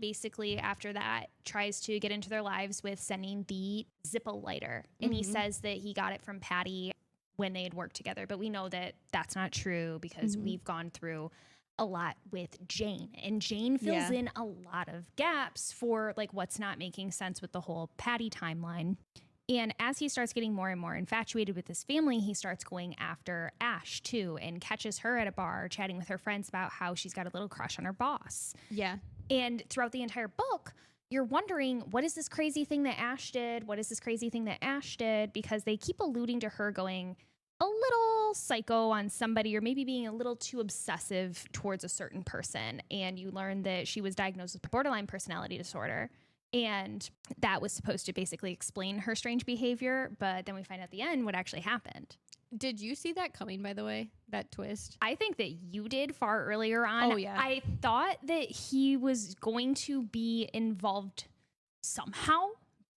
basically after that tries to get into their lives with sending the Zippo lighter. And he says that he got it from Patty when they had worked together. But we know that that's not true because we've gone through a lot with Jane. And Jane fills in a lot of gaps for like what's not making sense with the whole Patty timeline. And as he starts getting more and more infatuated with his family, he starts going after Ash too and catches her at a bar chatting with her friends about how she's got a little crush on her boss. Yeah. And throughout the entire book, you're wondering, what is this crazy thing that Ash did? What is this crazy thing that Ash did? Because they keep alluding to her going a little psycho on somebody or maybe being a little too obsessive towards a certain person. And you learn that she was diagnosed with borderline personality disorder. And that was supposed to basically explain her strange behavior. But then we find out at the end what actually happened. Did you see that coming, by the way, that twist? I think that you did far earlier on. Oh, yeah. I thought that he was going to be involved somehow.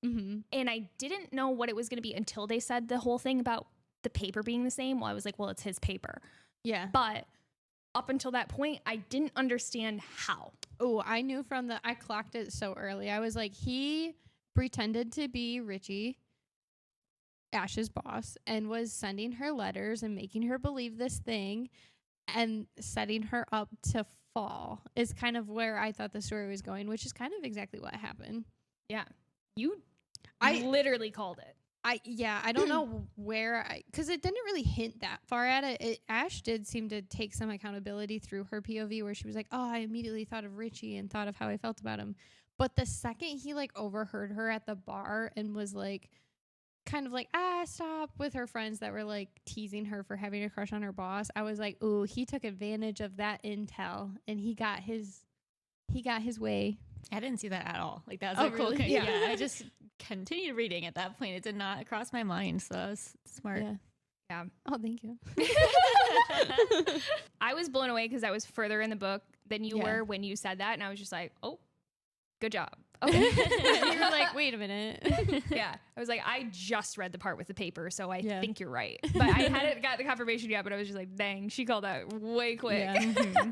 And I didn't know what it was going to be until they said the whole thing about the paper being the same. Well, I was like, well, it's his paper. Yeah. But up until that point, I didn't understand how. Oh, I knew I clocked it so early. I was like, he pretended to be Richie, Ash's boss, and was sending her letters and making her believe this thing and setting her up to fall is kind of where I thought the story was going, which is kind of exactly what happened. Yeah. I literally called it. I don't know where, because it didn't really hint that far at it. Ash did seem to take some accountability through her POV where she was like, oh, I immediately thought of Richie and thought of how I felt about him. But the second he like overheard her at the bar and was like, kind of like, stop with her friends that were like teasing her for having a crush on her boss, I was like, ooh, he took advantage of that intel and he got his way. I didn't see that at all. Like that was cool. Really? Yeah, I just continued reading at that point. It did not cross my mind, so that was smart. Yeah. Oh, thank you. I was blown away because I was further in the book than you were when you said that, and I was just like, oh, good job. Okay. You were like, wait a minute. Yeah. I was like, I just read the part with the paper, so I think you're right. But I hadn't got the confirmation yet, but I was just like, dang, she called that way quick. Yeah.